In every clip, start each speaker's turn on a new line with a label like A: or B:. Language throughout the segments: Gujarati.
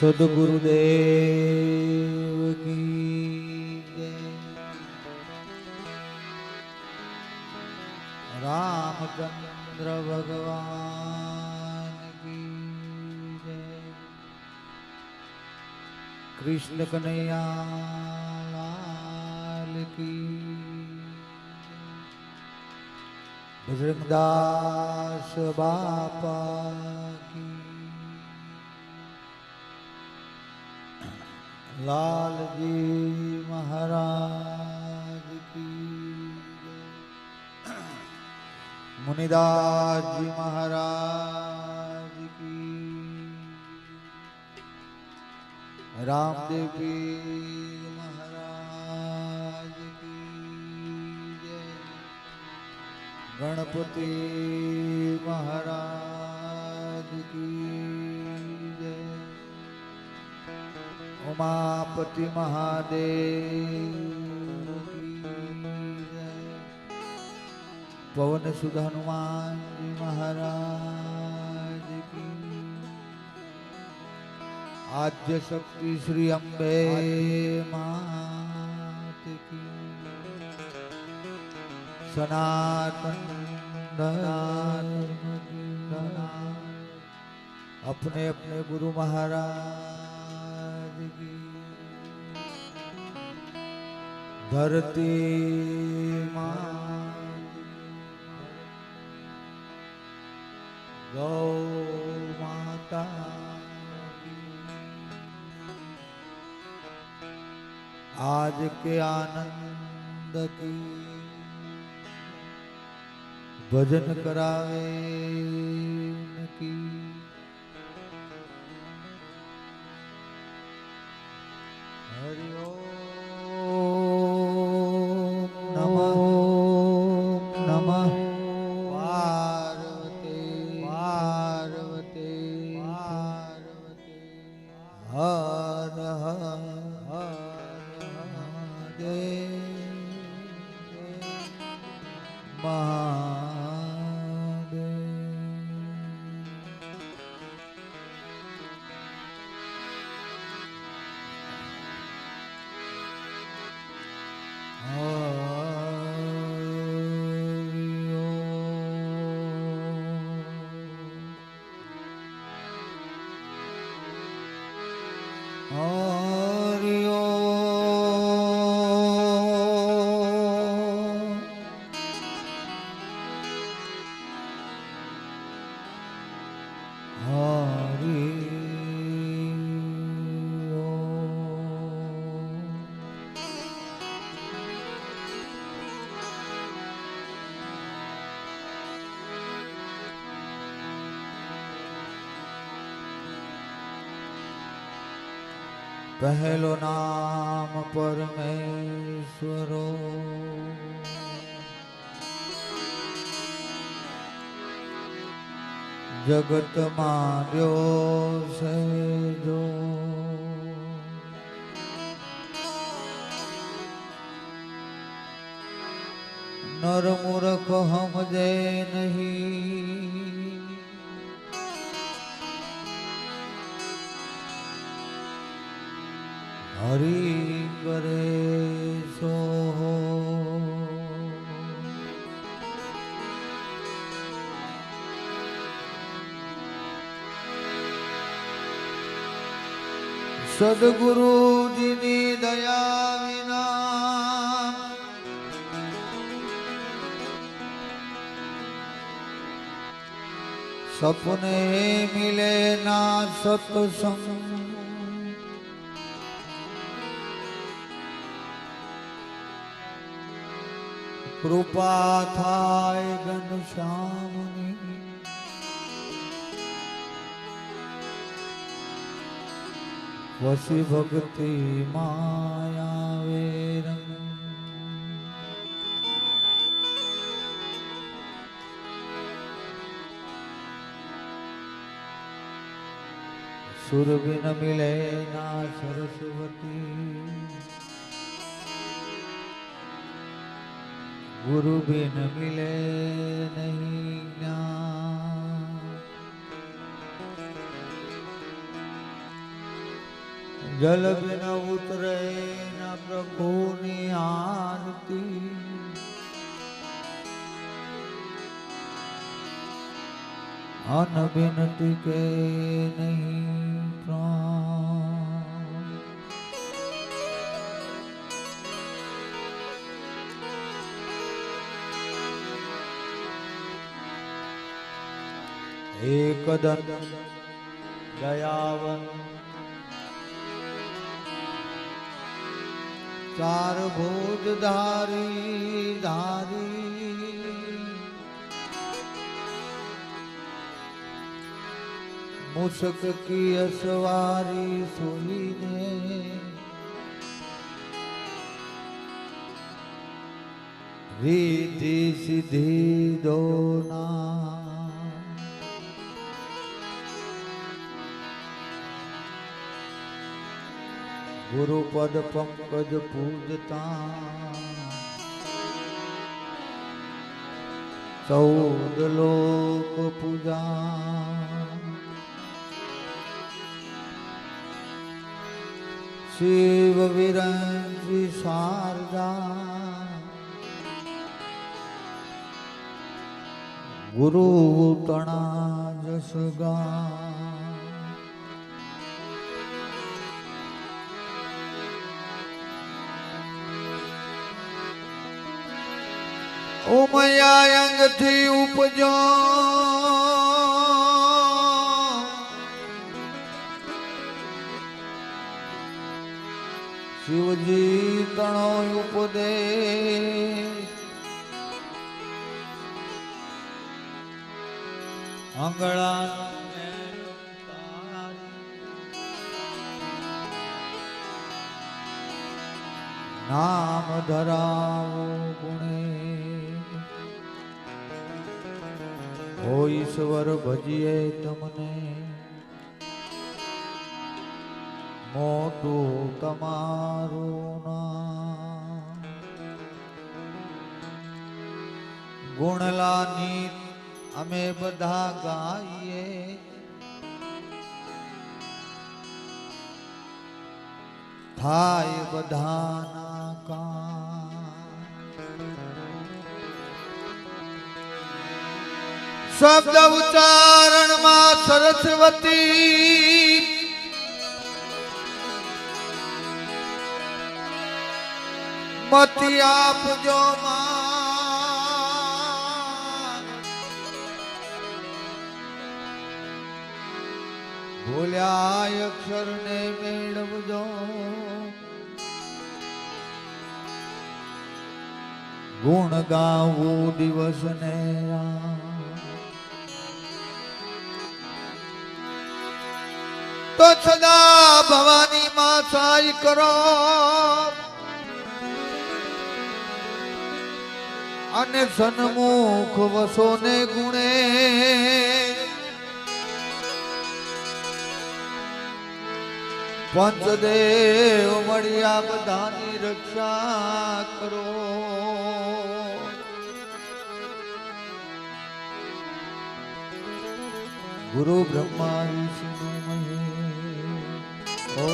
A: सद्गुरुदेव की जय। रामचंद्र भगवान की जय। कृष्ण कन्हैया लाल की। बजरंगदास बापा की। लाल जी महाराज की। मुनिदास जी महाराज की। रामदेव पीर महाराज की जय। गणपति महाराज की जय। उमापति महादेव की जय। पवन सुत हनुमान जी महाराज की। आद्य शक्ति श्री अम्बे मात की। सनातन धर्म की। अपने अपने गुरु महाराज की। धरती मात गौ माता की। आज के आनंद की। भजन करावे की। हरि ओम नमः नमः पार्वती पार्वती पार्वती। हर हर महादेव महादेव। हरि ओम। हरि ओम। पहलो नाम परमेश्वरो। जगत मान्यो से जो। नर मूर्ख हम जे नहीं। हरि करे सो हो। सद्गुरु जी नी दया विना। सपने मिले ना सत्संग। कृपा थाय घनश्यामनी। वसी भक्ति माया वेरंग। सुर बिन मिले ना सरस्वती। गुरु बिन मिले नहीं ज्ञान। जल बिन उतरे न प्रभुनी आरती अन बिन टिके नहीं प्राण। एक दयावन चार भुज धारी धारी मुसक की असवारी सोईने रीति सिद्धि दोना। गुरु पद पंकज पूजता चौद लोक पूजा। शिव विरंजी शारदा गुरु तणा जसगा। उमया अंग थी उपजो शिवजी तणो उपदे अंगड़ा नाम धराओ गुणे हो ईश्वर भजिए तमने मोटू तमारू नाम। गुणलानी अमे बधा गाइए थाय बधाना का। शब्द उच्चारण मां सरस्वती मति आप जो भूल्या अक्षर ने मेळवजो। गुण गावू दिवस ने तो सदा भवानी मां साई करो अने सन्मुख वसो ने गुणे। पंचदेव मळिया बधानी रक्षा करो। गुरु ब्रह्मा विष्णु महेश। ओ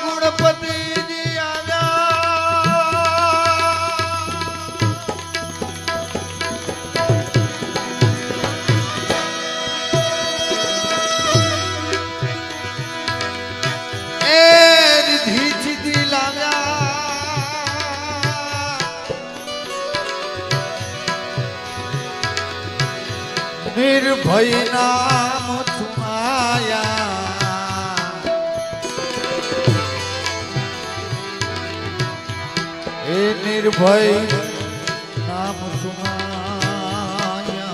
A: गुणपति जी आजा रिधि सिद्धि लाव्या निर्भय नाम तुम्हाया। निर्भय नाम सुनाया।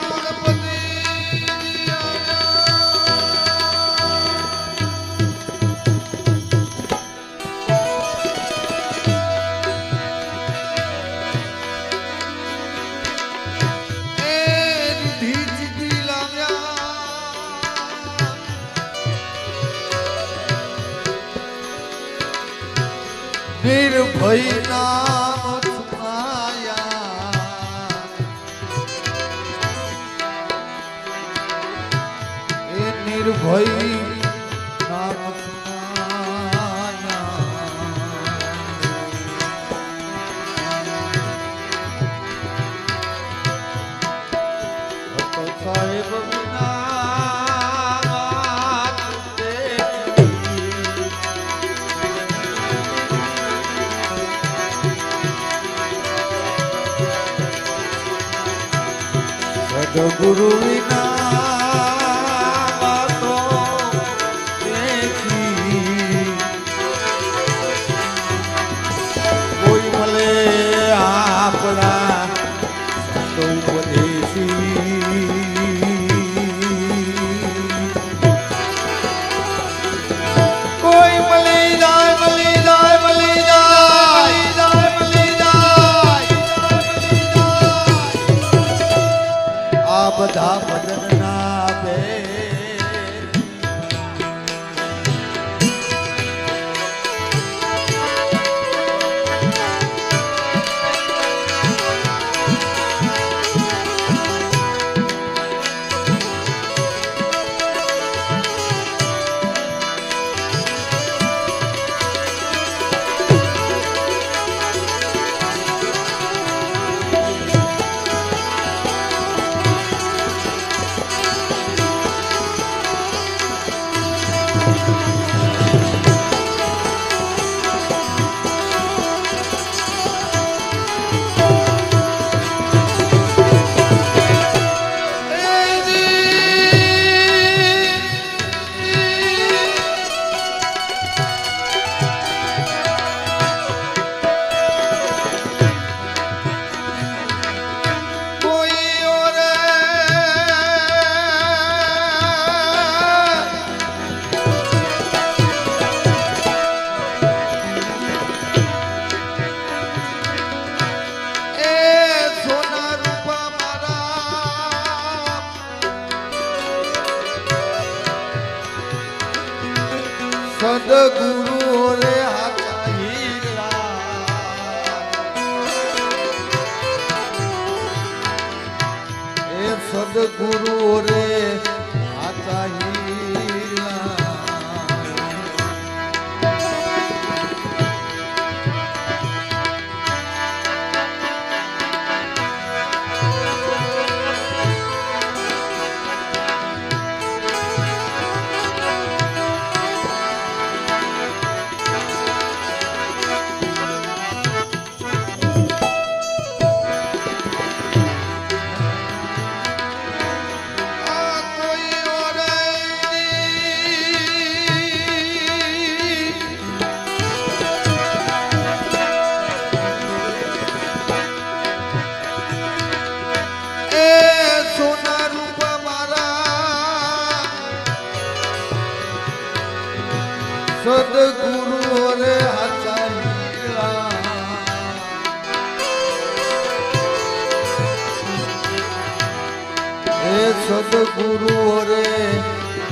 A: गुणपति નિર્ભય નામ છુપાયા એ નિર્ભય નામ છુપાયા સાહેબ ગુરુ વિના તો કોઈ મળે આપણા સંતો ઉપદેશી કોઈ મળી જાય મળી જાય મળી જાય મળી જાય આ બધા ભજન ના બે સદગુરુ રે હાચા હીરા એ સદગુરુ રે હાચા હીરા સદગુરુ રે હાચા હીરા એ સદગુરુ રે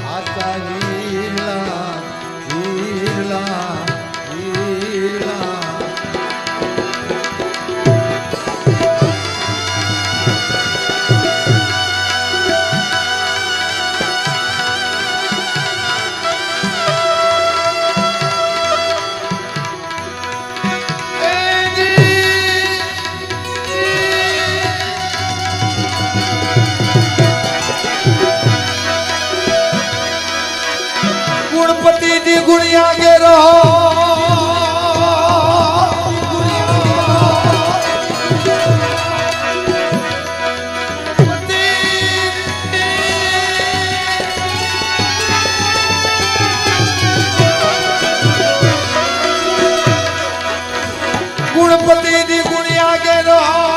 A: હાચા હીરા હીરા હીરા ગુણપતિ જી ગુણિયા ગે રહો ગુણપતિ જી ગુણિયા ગે રહો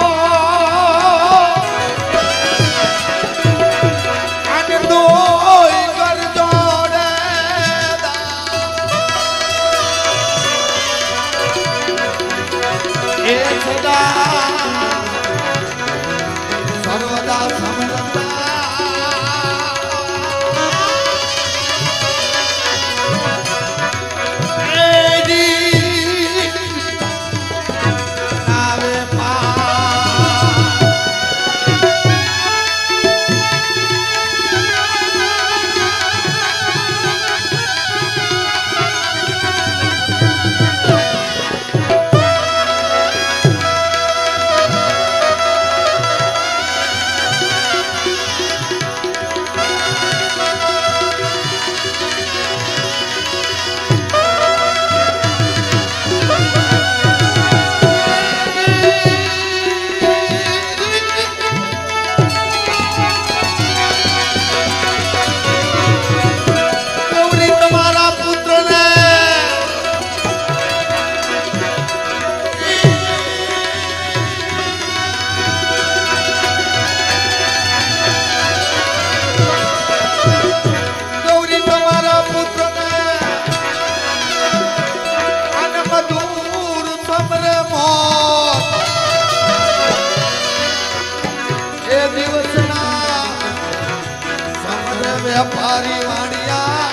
A: વેપારી વાણિયા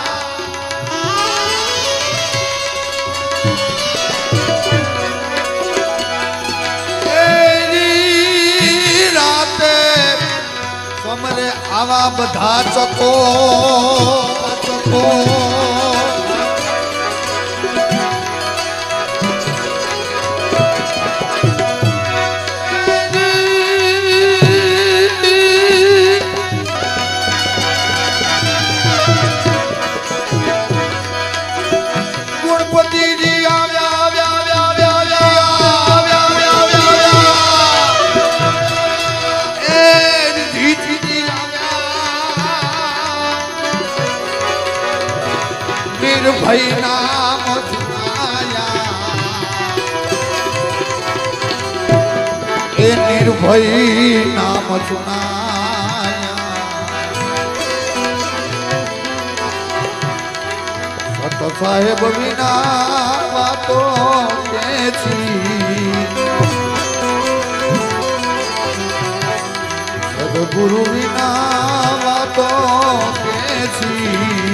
A: એની રાતે સમરે આવા બધા ચકો નિર્ભય નામ સુનાયા એ નિર્ભય નામ સુનાયા સત સાહેબ વિના વાતો કેછી સદગુરુ વિના વાતો કેછી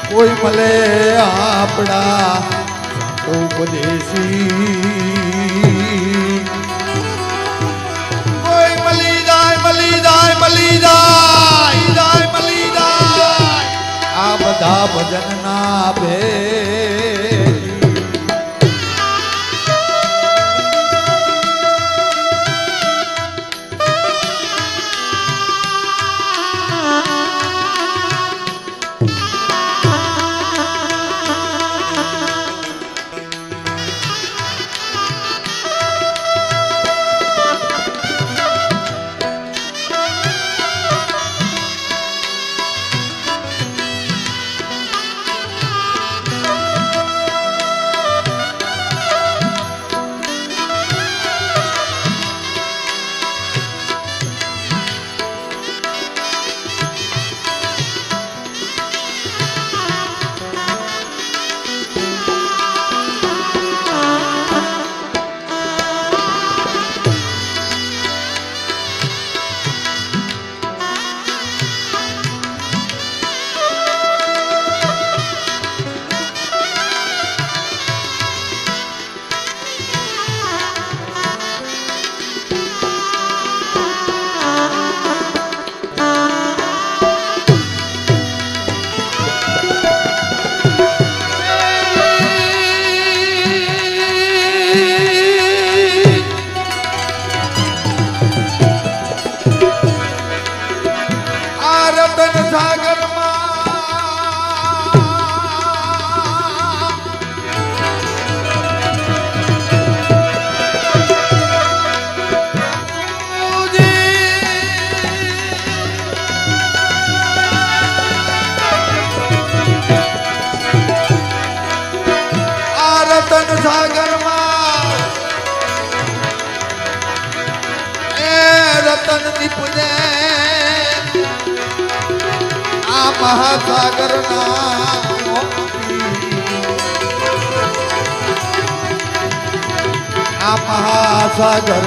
A: કોઈ મળે આપણા ઉપદેશી કોઈ મળી જાય આ બધા ભજન ના ભે મહાસાગર આ મહાસાગર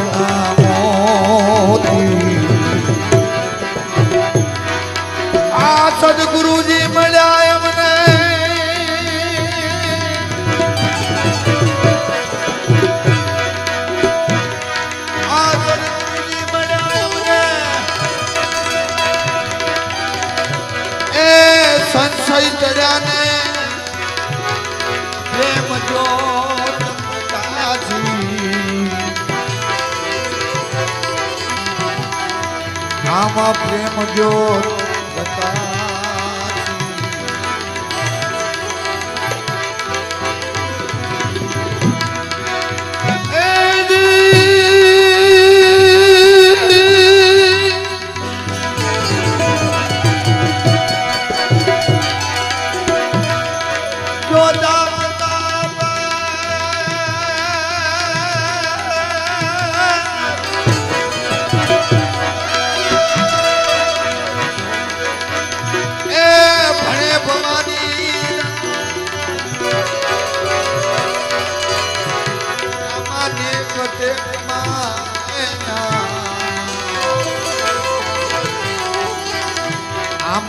A: આ સદગુરુજી મળ્યા એમને સંશય ચડ્યાને પ્રેમ જ્યોત આમાં પ્રેમ જ્યોત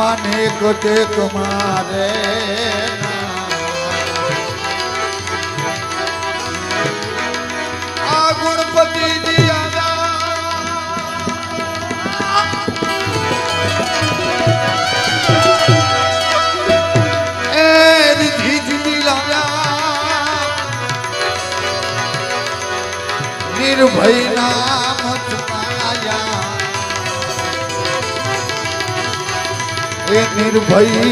A: માને કટેક મારે આ ગુણપતિજી નિર્ભય નામ છુપાયા એ નિર્ભય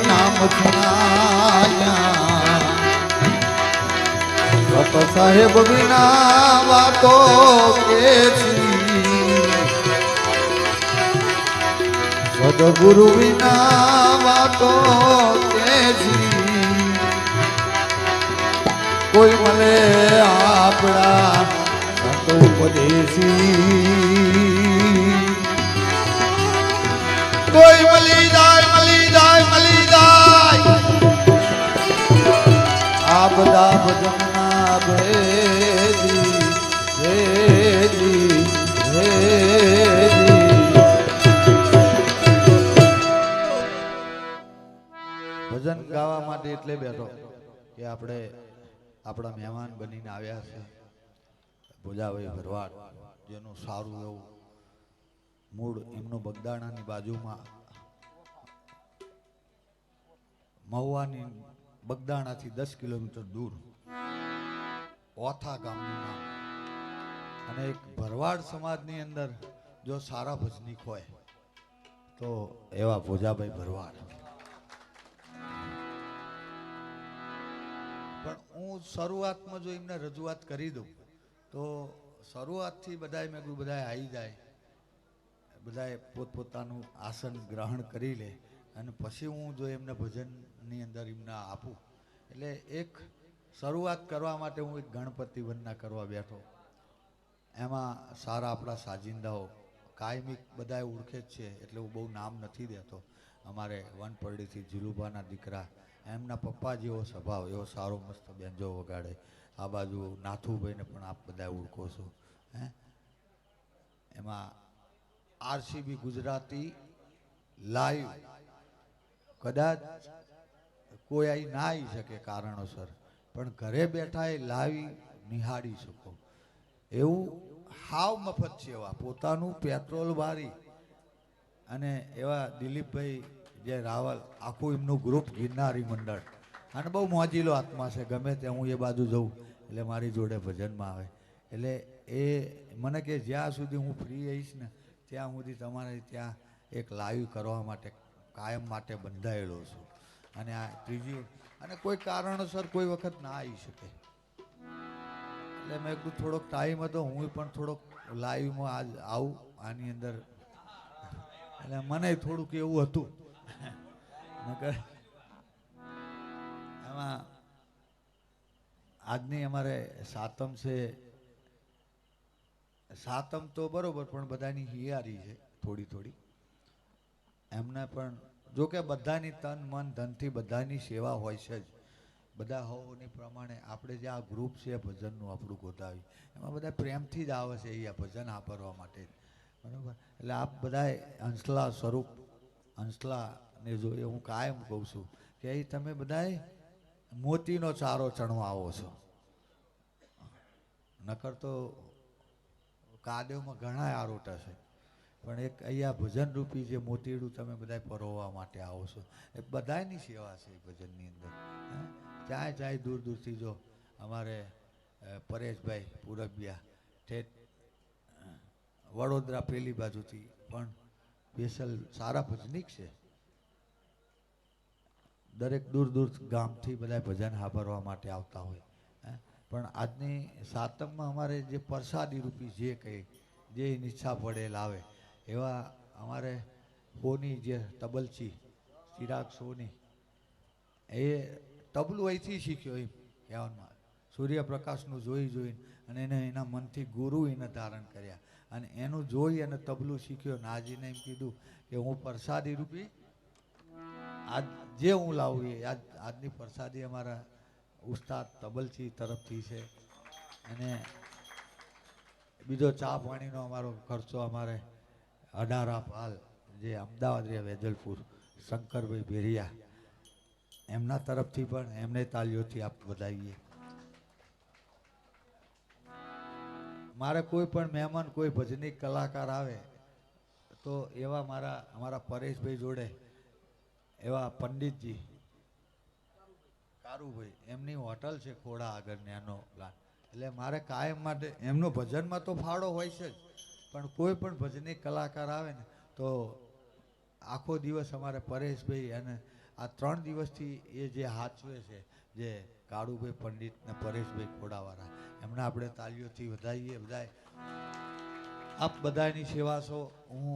A: નામ છુપાયા સત સાહેબ વિના વાતો કે સદગુરુ વિના વાતો કે કોઈ મળે આપણા સંતો ઉપદેશી કોઈ મળી જાય આ બધા ભજનના ભેદી ભજન ગાવા માટે એટલે બેઠો કે આપણે આપણા મહેમાન બનીને આવ્યા છે ભોજાભાઈ ભરવાડ, જેનું સારું એવું મૂળ એમનું બગદાણાની બાજુમાં મહુવાની બગદાણાથી 10 કિલોમીટર દૂર ઓથા ગામનું નામ. અને એક ભરવાડ સમાજની અંદર જો સારા ભજનીક હોય તો એવા ભોજાભાઈ ભરવાડ. પણ હું શરૂઆતમાં જો એમને રજૂઆત કરી દઉં તો શરૂઆતથી બધાએ મેં કીધું બધાએ આવી જાય, બધાએ પોતપોતાનું આસન ગ્રહણ કરી લે અને પછી હું જો એમને ભજનની અંદર એમને આપું એટલે એક શરૂઆત કરવા માટે હું એક ગણપતિ વંદના કરવા બેઠો. એમાં સારા આપણા સાજિંદાઓ કાયમિક બધાએ ઓળખે જ છે એટલે હું બહુ નામ નથી દેતો. અમારે વનપરડીથી જીલુભાના દીકરા, એમના પપ્પા જેવો સ્વભાવ, એવો સારો મસ્ત બેન્જો વગાડે. આ બાજુ નાથુભાઈને પણ આપ બધા ઓળખો છો. એમાં આરસીબી ગુજરાતી લાઈવ કદાચ કોઈ અહીં ના આવી શકે કારણોસર, પણ ઘરે બેઠા એ લાઈવ નિહાળી શકો એવું હાવ મફત છે. એવા પોતાનું પેટ્રોલ બારી અને એવા દિલીપભાઈ જે રાવલ, આખું એમનું ગ્રુપ ગિરનારી મંડળ, અને બહુ મોજીલો આત્મા છે. ગમે ત્યાં હું એ બાજુ જઉં એટલે મારી જોડે ભજનમાં આવે. એટલે એ મને કે જ્યાં સુધી હું ફ્રી આવીશ ને ત્યાં સુધી તમારે ત્યાં એક લાઈવ કરવા માટે કાયમ માટે બંધાયેલો છું. અને આ ત્રીજી, અને કોઈ કારણોસર કોઈ વખત ના આવી શકે એટલે મેં કીધું થોડોક ટાઈમ હતો, હું પણ થોડોક લાઈવમાં આજ આવું આની અંદર. એટલે મને થોડુંક એવું હતું. એમાં આજની અમારે સાતમ છે. સાતમ તો બરોબર, પણ બધાની હિયારી છે થોડી થોડી. એમને પણ જો કે બધાની તન મન ધનથી બધાની સેવા હોય છે જ. બધા હોવાની પ્રમાણે આપણે જે આ ગ્રુપ છે ભજનનું આપણું ગોતાવી, એમાં બધા પ્રેમથી જ આવે છે અહીંયા ભજન આપવા માટે, બરાબર. એટલે આપ બધાએ અંશલા સ્વરૂપ અંશલાને જોઈએ હું કાયમ કહું છું કે અહીં તમે બધાએ મોતીનો ચારો ચણવા આવો છો. નકર તો કાદેવમાં ઘણા આરોટા છે, પણ એક અહીંયા ભજનરૂપી જે મોતીડું તમે બધા પરોવવા માટે આવો છો. એ બધાની સેવા છે ભજનની અંદર. ક્યાંય જાય દૂર દૂરથી જો અમારે પરેશભાઈ પુરબિયા ઠેઠ વડોદરા પેલી બાજુથી પણ સ્પેશિયલ સારા ભજનીક છે. દરેક દૂર દૂર ગામથી બધા ભજન સાંભળવા માટે આવતા હોય. પણ આજની સાતમમાં અમારે જે પ્રસાદી રૂપી જે કંઈ જે ઈચ્છા પડે લાવે એવા અમારે સોની જે તબલચી ચિરાગ સોની, એ તબલું અહીંથી શીખ્યો એમ કહેવામાં. સૂર્યપ્રકાશનું જોઈને અને એને એના મનથી ગુરુ એને ધારણ કર્યા અને એનું જોઈ અને તબલું શીખ્યો. અને આજીને એમ કીધું કે હું પ્રસાદી રૂપી આજ જે હું લાવું એ આજની પ્રસાદી અમારા ઉસ્તાદ તબલચી તરફથી છે. અને બીજો ચા પાણીનો અમારો ખર્ચો અમારે અઢારા પાલ જે અમદાવાદ રહ્યા વેજલપુર શંકરભાઈ ભેરિયા, એમના તરફથી પણ એમને તાલીઓથી આપ વધાવીએ. મારે કોઈ પણ મહેમાન કોઈ ભજનિક કલાકાર આવે તો એવા અમારા પરેશભાઈ જોડે એવા પંડિતજી કારુભાઈ, એમની હોટલ છે ખોડા આગળ ન્યાનો પ્લાન. એટલે મારે કાયમ માટે એમનો ભજનમાં તો ફાળો હોય છે જ, પણ કોઈ પણ ભજનિક કલાકાર આવે ને તો આખો દિવસ અમારે પરેશભાઈ અને આ 3 દિવસથી એ જે હાચવે છે, જે કાળુભાઈ પંડિત ને પરેશભાઈ ખોડાવાળા, એમને આપણે તાલીઓથી વધાવીએ. બધાય આપ બધાની સેવા છો. હું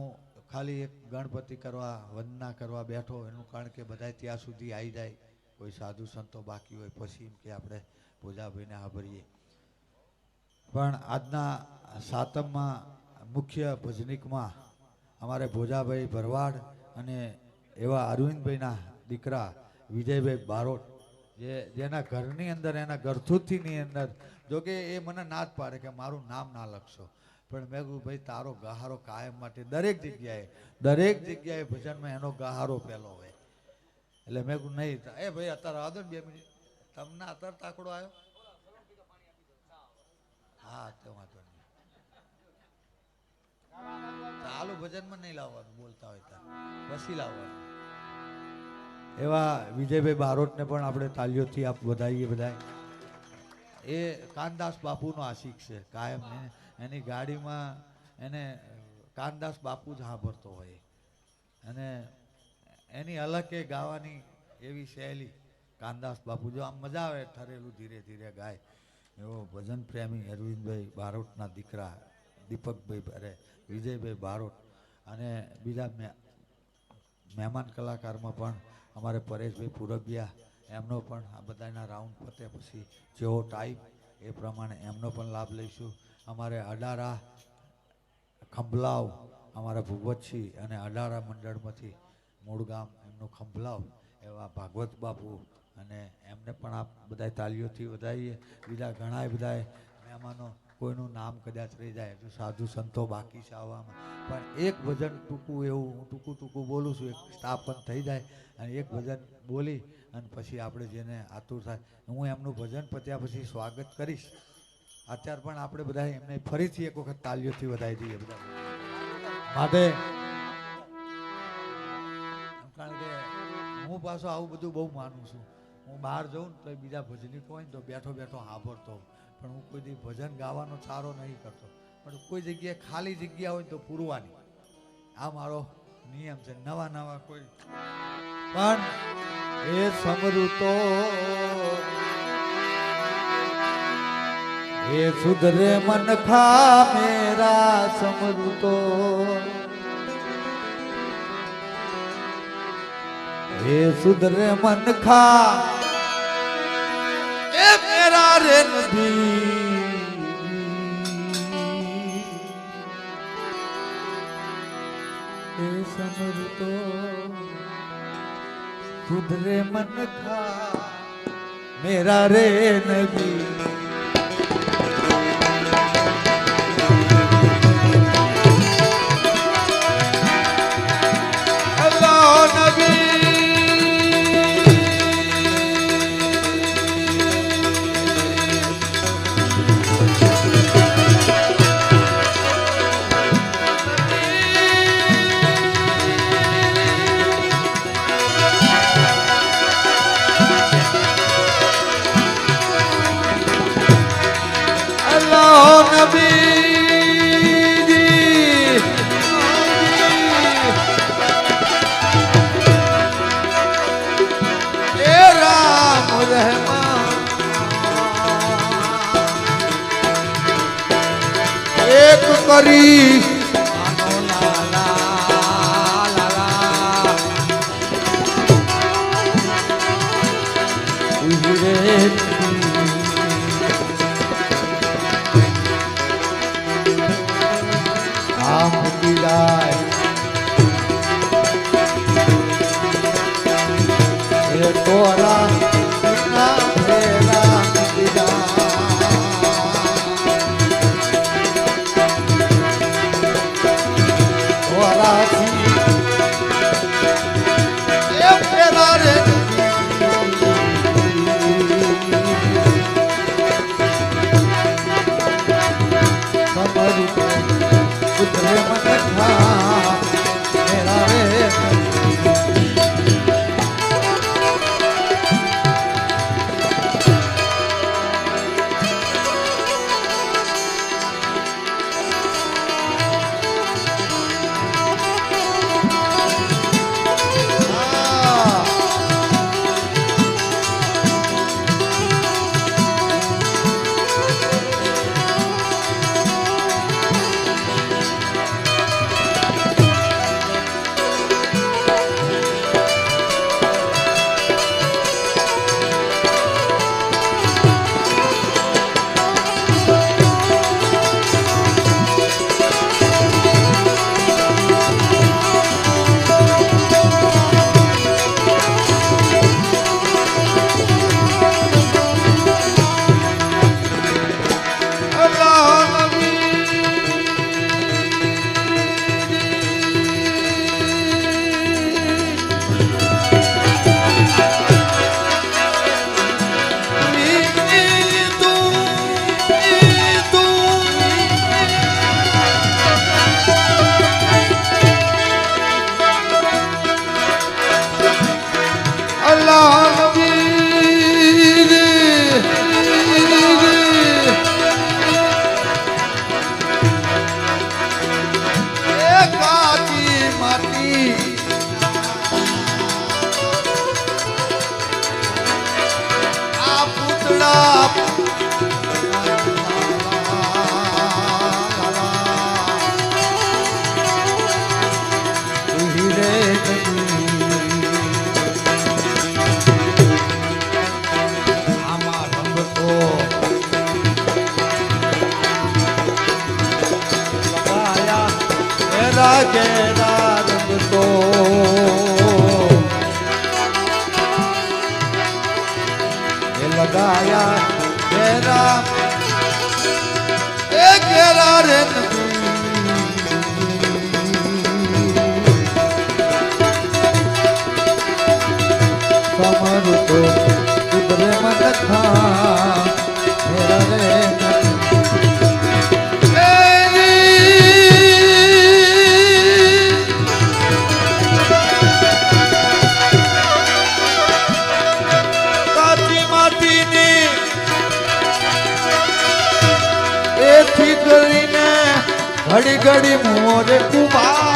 A: ખાલી એક ગણપતિ કરવા વંદના કરવા બેઠો એનું કારણ કે બધા ત્યાં સુધી આવી જાય, કોઈ સાધુ સંતો બાકી હોય પછી એમ કે આપણે ભોજાભાઈને આભરીએ. પણ આજના સાતમમાં મુખ્ય ભજનિકમાં અમારે ભોજાભાઈ ભરવાડ અને એવા અરવિંદભાઈના દીકરા વિજયભાઈ બારોટ, જેના ઘરની અંદર એના ઘરથુથીની અંદર, જોકે એ મને ના જ પાડે કે મારું નામ ના લખશો, પણ મેં કહ્યું ભાઈ તારો ગહારો કાયમ માટે દરેક જગ્યાએ ભજનમાં એનો ગહારો પહેલો હોય. એટલે મેં કહ્યું નહીં, એ ભાઈ અત્યારે આવજો ને 2 મિનિટ, તમને અત્યારે તાકડો આવ્યો? હા તો વાંધો નહીં, ચાલુ ભજનમાં નહીં લાવવાનું, બોલતા હોય ત્યાં પછી લાવવાનું. એવા વિજયભાઈ બારોટને પણ આપણે તાલીઓથી આપ વધાવીએ. બધા એ કાનદાસ બાપુનો આશિક છે, કાયમ એની ગાડીમાં એને કાનદાસ બાપુ જ સાંભળતો હોય, અને એની અલગ એ ગાવાની એવી શૈલી કાનદાસ બાપુ, જો આમ મજા આવે ઠરેલું ધીરે ધીરે ગાય એવો ભજન પ્રેમી અરવિંદભાઈ બારોટના દીકરા દીપકભાઈ વિજયભાઈ બારોટ. અને બીજા મહેમાન કલાકારમાં પણ અમારે પરેશભાઈ પુરબિયા, એમનો પણ આ બધાના રાઉન્ડ પતે પછી જેવો ટાઈમ એ પ્રમાણે એમનો પણ લાભ લઈશું. અમારે અડારા ખંભલાવ, અમારા ભૂપતસિંહ અને અડારા મંડળમાંથી મૂળ ગામ એમનું ખંભલાવ, એવા ભાગવત બાપુ, અને એમને પણ આપ બધા તાલીઓથી વધાવીએ. બીજા ઘણા બધા મહેમાનો, કોઈનું નામ કદાચ રહી જાય તો સાધુ સંતો બાકી છે આવવામાં, પણ એક ભજન ટૂંકું એવું હું ટૂંકું બોલું છું, એક સ્થાપન થઈ જાય અને એક ભજન બોલી અને પછી આપણે જેને આતુર થાય હું એમનું ભજન પત્યા પછી સ્વાગત કરીશ. અત્યારે પણ આપણે બધા એમને ફરીથી એક વખત તાલીઓથી વધાવી દઈએ બધા માટે, કારણ કે હું પાછો આવું બધું બહુ માનું છું. હું બહાર જાઉં ને તો બીજા ભજનિકો હોય ને તો બેઠો સાંભળતો, પણ હું કોઈ દી ભજન ગાવાનો સારો નહીં કરતો, પણ કોઈ જગ્યાએ ખાલી જગ્યા હોય તો પૂરવાની, આ મારો નિયમ છે. નવા કોઈ પણ એ સમૃતો એ સુધરે મન ખા મેરા સમૃતો, એ સુધરે મન ખા એ મેરા રે નબી, એ સમૃતો સુધરે મન ખા મેરા રે નબી. કરી આમ પીડાય એ તોરા ના ફેરા પીડા लगाया घेरा ए घेरा रे समर तो उधरे मन था मेरा रे घड़ी घड़ी मोरे कुमार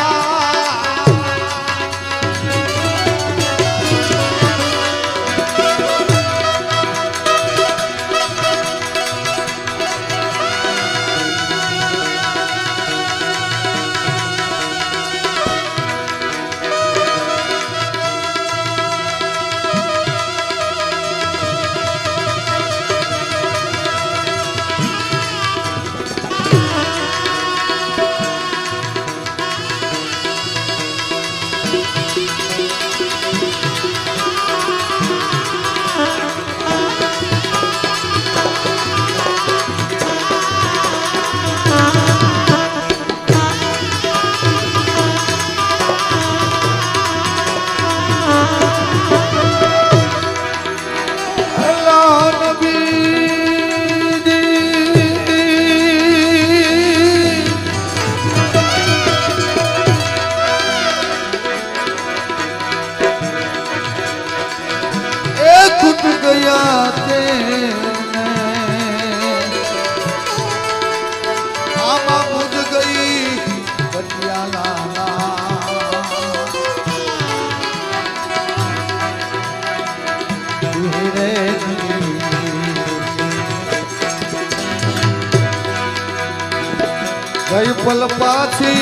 A: गई पल पाछी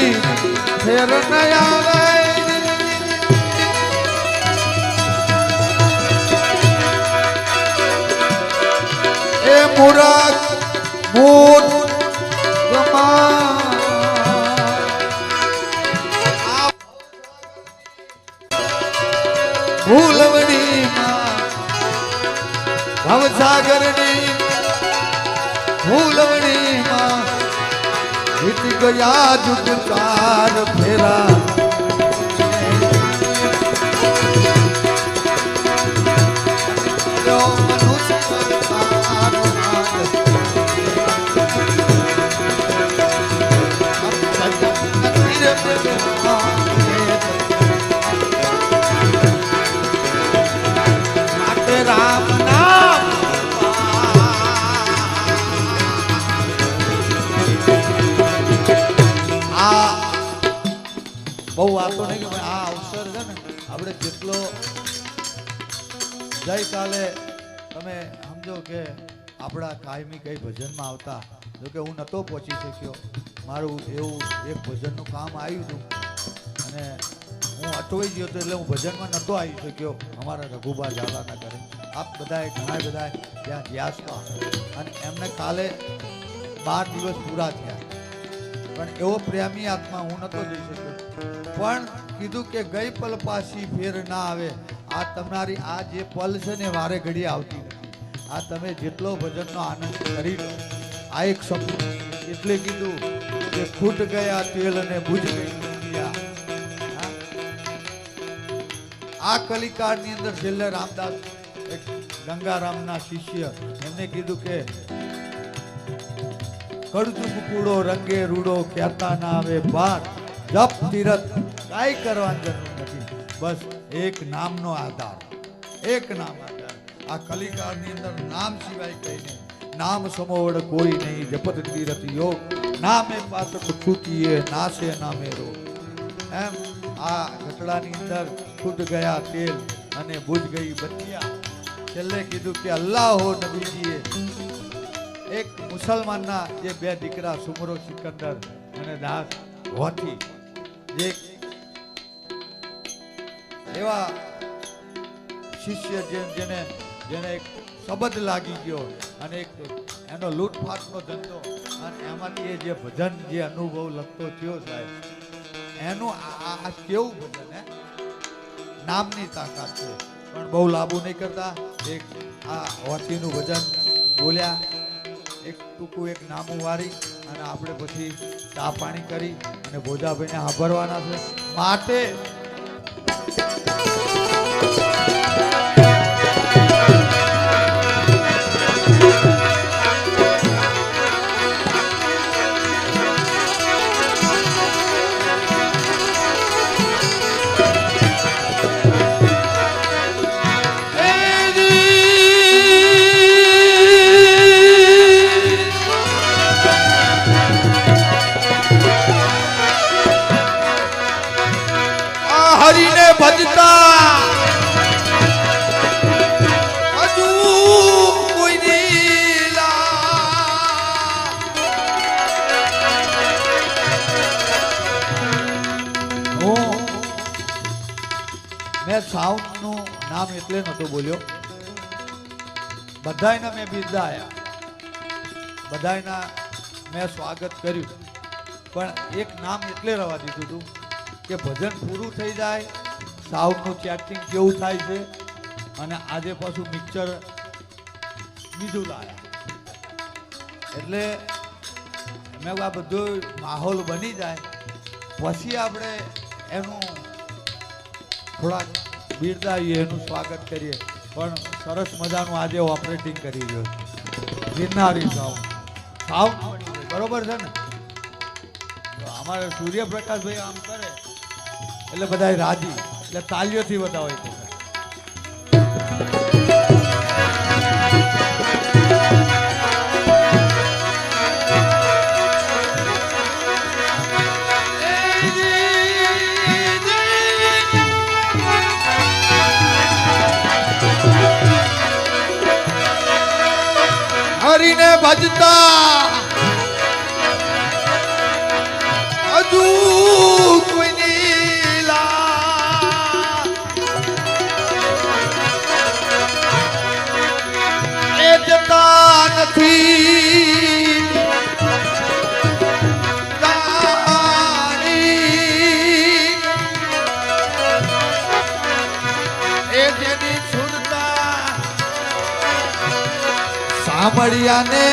A: फिर नया ए मुराद मूड भूलवड़ी भवसागर भूलवड़ी बीत गया जुग चार फेरा राम नाम બહુ વાતો નહીં કે આ અવસર છે ને આપણે જેટલો ગઈકાલે તમે સમજો કે આપણા કાયમી કઈ ભજનમાં આવતા જો કે હું નહોતો પહોંચી શક્યો મારું એવું એક ભજનનું કામ આવ્યું હતું અને હું અટવાઈ ગયો હતો એટલે હું ભજનમાં નહોતો આવી શક્યો અમારા રઘુબા ઝાલાના ઘરે આપ બધાએ ઘણા બધા ત્યાં ગયા છો અને એમને કાલે 12 દિવસ પૂરા થયા પણ એવો પ્રેમી આત્મા હું નહોતો જઈ શક્યો પણ કીધું કે ગઈ પલ પાછી ફેર ના આવે આ તમારી આ જે પલ છે ને વારે ઘડી આવતી નથી આ તમે જેટલો ભજનનો આનંદ કરી લો આ એક સપનું એટલે કીધું કે ખૂટ ગયા તેલ અને બુજ ગઈ દુનિયા આ કલિકાળની અંદર છેલ્લે રામદાસ એક ગંગારામના શિષ્ય એમને કીધું કે કડજુગ કૂડો રંગે રૂડો કહેતા ના આવે બાર જપ તીરથ કાંઈ કરવાની જરૂર નથી બસ એક નામનો આધાર એક નામ આધાર આ કલિકાળની અંદર નામ સિવાય કંઈ નહીં નામ સમોવડ કોઈ નહીં જપત તીરથ યોગ નામે પાતક છૂટીએ નાશે નામે રો એમ આ ઘટડાની અંદર છૂટ ગયા તેલ અને બુજ ગઈ બત્તિયા છેલ્લે કીધું કે અલ્લાહ હો નબીજીએ એક મુસલમાનના જે બે દીકરા સુમરો સિકંદર અને દાસ હોથી જે એવા શિષ્ય જેને જેને એક શબ્દ લાગી ગયો અને એક એનો લૂંટફાટનો ધંધો અને એમાંથી એ જે ભજન જે અનુભવ લખતો થયો સાહેબ એનું આ કેવું ભજન હે નામની તાકાત છે પણ બહુ લાંબુ નહીં કરતા એક આ હોથીનું ભજન બોલ્યા એક ટૂંકું એક નામું વારી અને આપણે પછી ચા પાણી કરી અને ભોજાભાઈને સાંભળવાના છે માટે હરીને ભજતા હજુ કોઈ મેં સાઉન્ડનું નામ એટલે નહોતો બોલ્યો બધાયના મેં બિરદાયા બધાયના મેં સ્વાગત કર્યું પણ એક નામ એટલે રવા દીધું હતું કે ભજન પૂરું થઈ જાય સાઉન્ડનું ચેટિંગ કેવું થાય છે અને આજે પાછું મિક્સર બીજું લાયા એટલે મેં આ બધો માહોલ બની જાય પછી આપણે એનું થોડાક બિરદાવીએ એનું સ્વાગત કરીએ પણ સરસ મજાનું આજે ઓપરેટિંગ કરી રહ્યો ગિરનારી સાઉન્ડ બરોબર છે ને અમારે સૂર્યપ્રકાશભાઈ આમ કરે એટલે બધા રાજી એટલે તાલીઓથી વધાવે છે હરીને ભજતા હજુ કોઈ નથી એ જેની સુરતા સાંભળ્યા ને